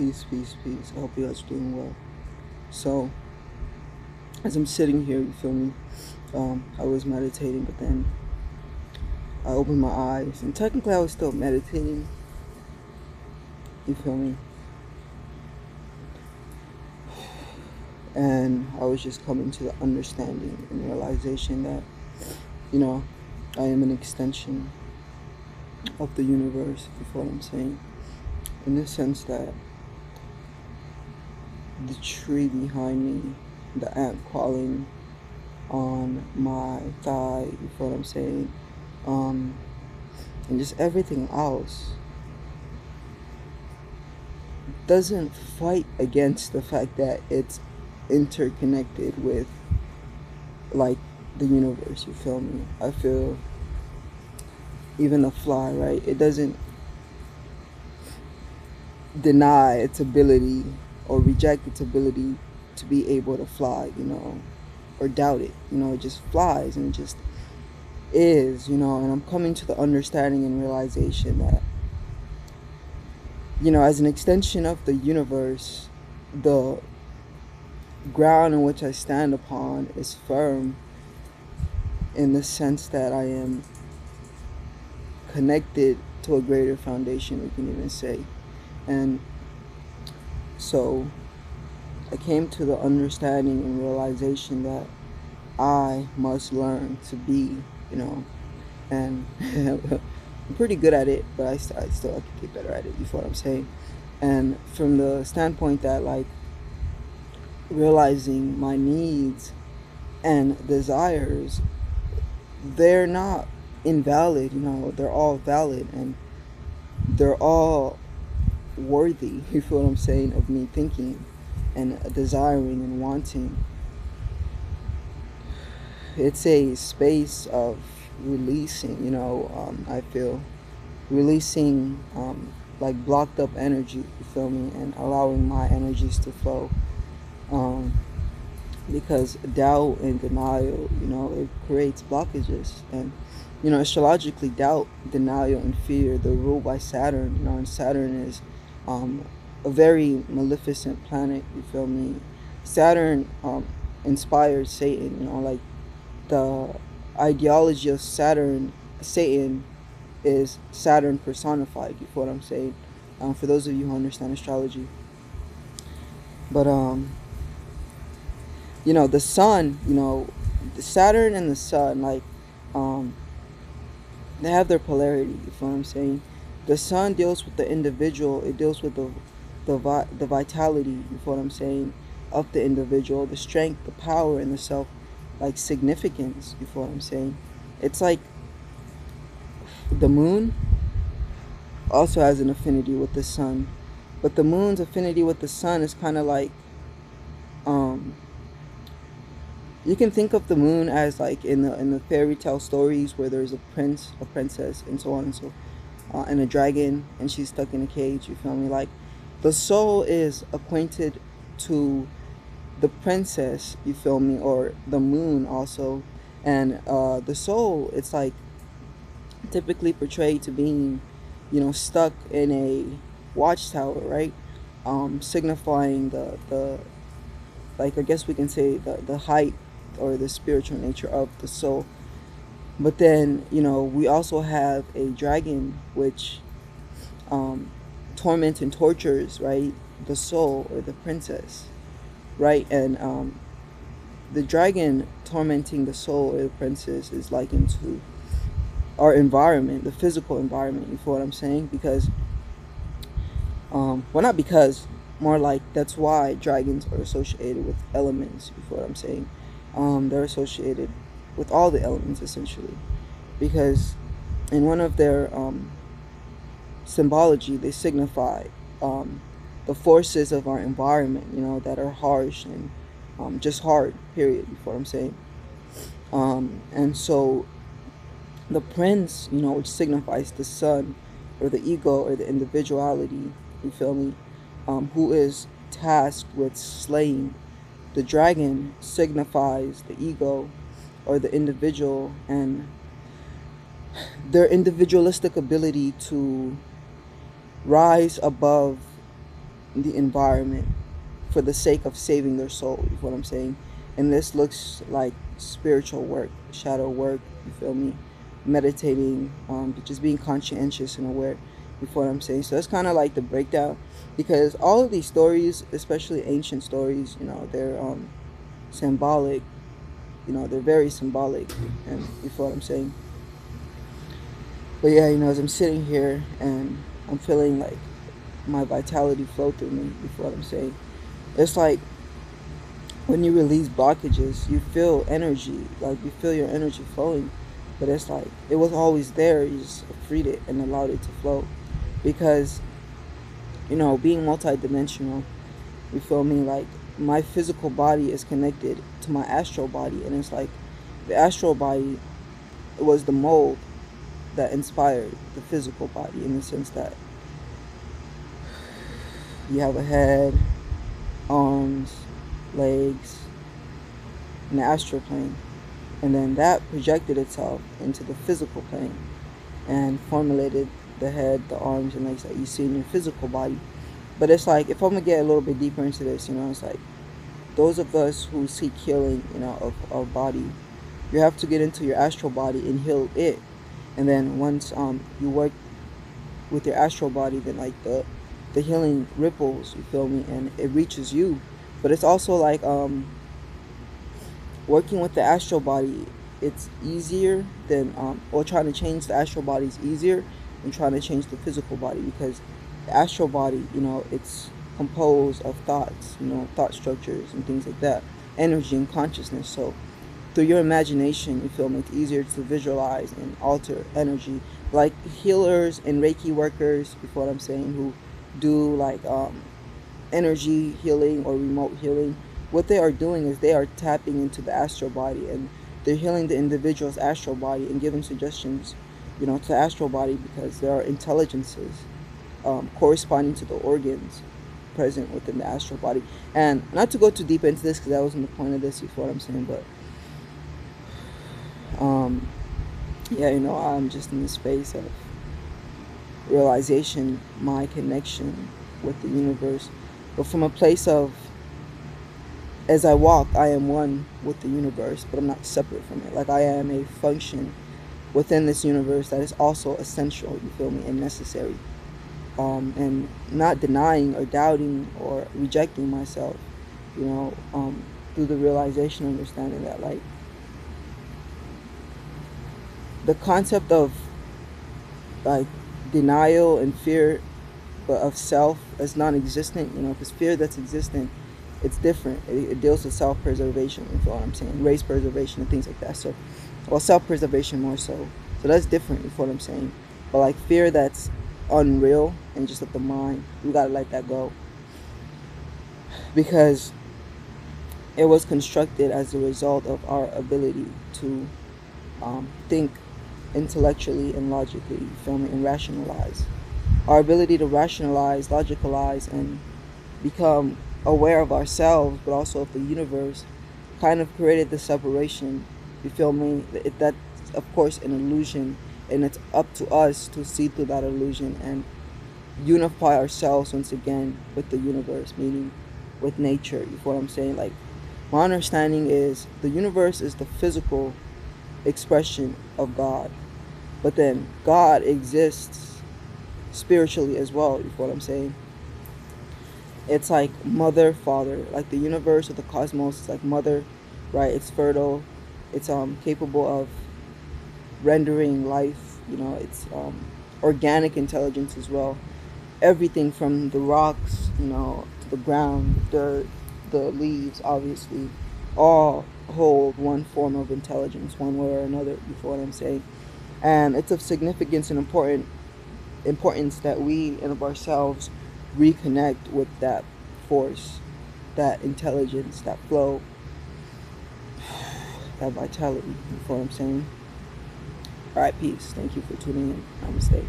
Peace, peace, peace. I hope you guys are doing well. So, as I'm sitting here, you feel me? I was meditating, but then I opened my eyes, and technically I was still meditating. You feel me? And I was just coming to the understanding and realization that, you know, I am an extension of the universe. You feel what I'm saying? In the sense that the tree behind me, the ant crawling on my thigh, you feel what I'm saying? Um, and just everything else doesn't fight against the fact that it's interconnected with like the universe, you feel me? I feel even the fly, right? It doesn't deny its ability or reject its ability to be able to fly, or doubt it. It just flies and it just is, and I'm coming to the understanding and realization that, as an extension of the universe, the ground in which I stand upon is firm in the sense that I am connected to a greater foundation, we can even say. And so I came to the understanding and realization that I must learn to be, and I'm pretty good at it, but I still have to get better at it, you feel what I'm saying? And from the standpoint that, like, realizing my needs and desires, they're not invalid, they're all valid and they're all worthy, you feel what I'm saying, of me thinking and desiring and wanting. It's a space of releasing, I feel releasing like blocked up energy, you feel me, and allowing my energies to flow. Um, because doubt and denial, it creates blockages. And, astrologically, doubt, denial, and fear, they're ruled by Saturn, and Saturn is a very maleficent planet, you feel me? Saturn inspired Satan, like the ideology of Satan is Saturn personified, you feel what I'm saying? For those of you who understand astrology. But the sun, the Saturn and the sun, like, um they have their polarity, you feel what I'm saying? The sun deals with the individual, it deals with the vitality, you feel what I'm saying, of the individual, the strength, the power, and the self, like, significance, you feel what I'm saying? It's like the moon also has an affinity with the sun, but the moon's affinity with the sun is kind of like, um you can think of the moon as like in the fairy tale stories where there's a prince, a princess, and so on and so, and a dragon, and she's stuck in a cage. You feel me? Like, the soul is acquainted to the princess. You feel me? Or the moon also, and the soul. It's like typically portrayed to being, stuck in a watchtower, right? Signifying the like, I guess we can say the height or the spiritual nature of the soul. But then, we also have a dragon which um, torments and tortures, right, the soul or the princess, right? And the dragon tormenting the soul or the princess is likened to our environment, the physical environment. You feel what I'm saying? Because, well, not because, more like that's why dragons are associated with elements. You feel what I'm saying? They're associated with all the elements essentially, because in one of their symbology, they signify um, the forces of our environment, that are harsh and just hard, period, you feel what I'm saying? And so the prince, which signifies the sun or the ego or the individuality, you feel me, who is tasked with slaying the dragon, signifies the ego or the individual and their individualistic ability to rise above the environment for the sake of saving their soul. You feel what I'm saying? And this looks like spiritual work, shadow work. You feel me? Meditating, just being conscientious and aware. You feel what I'm saying? So that's kind of like the breakdown, because all of these stories, especially ancient stories, they're symbolic. They're very symbolic, and you feel what I'm saying? But yeah, as I'm sitting here and I'm feeling like my vitality flow through me. You feel what I'm saying? It's like when you release blockages, you feel energy, like you feel your energy flowing, but it's like it was always there. You just freed it and allowed it to flow, because being multidimensional, you feel me? Like my physical body is connected to my astral body, and it's like the astral body was the mold that inspired the physical body, in the sense that you have a head, arms, legs, in the astral plane, and then that projected itself into the physical plane and formulated the head, the arms, and legs that you see in your physical body. But it's like, if I'm gonna get a little bit deeper into this, it's like those of us who seek healing, of our body, you have to get into your astral body and heal it. And then once you work with your astral body, then like the healing ripples, you feel me, and it reaches you. But it's also like working with the astral body, it's easier than or trying to change the astral body is easier than trying to change the physical body, because the astral body, it's composed of thoughts, thought structures and things like that, energy and consciousness. So through your imagination, you feel me, it's easier to visualize and alter energy. Like healers and Reiki workers, you feel what I'm saying, who do like energy healing or remote healing, what they are doing is they are tapping into the astral body, and they're healing the individual's astral body and giving suggestions, to the astral body, because there are intelligences corresponding to the organs present within the astral body. And not to go too deep into this, because that wasn't the point of this, you feel what I'm saying, but yeah, I'm just in the space of realization, my connection with the universe, but from a place of, as I walk, I am one with the universe, but I'm not separate from it. Like I am a function within this universe that is also essential, you feel me, and necessary. And not denying or doubting or rejecting myself, through the realization, understanding that like the concept of like denial and fear, but of self as non-existent, because fear that's existent, it's different. It deals with self-preservation, you feel what I'm saying, race preservation and things like that. So, well, self-preservation more so. So that's different, you feel what I'm saying. But like fear that's unreal and just of the mind, we gotta let that go, because it was constructed as a result of our ability to think intellectually and logically, you feel me, and rationalize. Our ability to rationalize, logicalize, and become aware of ourselves, but also of the universe, kind of created the separation. You feel me? That's of course an illusion, and it's up to us to see through that illusion and unify ourselves once again with the universe, meaning with nature. You feel what I'm saying? Like my understanding is the universe is the physical expression of God, but then God exists spiritually as well. You feel what I'm saying? It's like mother, father, like the universe or the cosmos is like mother, right? It's fertile, it's capable of rendering life, it's organic intelligence as well. Everything from the rocks, to the ground, the dirt, the leaves, obviously, all hold one form of intelligence, one way or another. You feel what I'm saying? And it's of significance and importance that we and of ourselves reconnect with that force, that intelligence, that flow, that vitality. You feel what I'm saying? All right, peace. Thank you for tuning in. Namaste.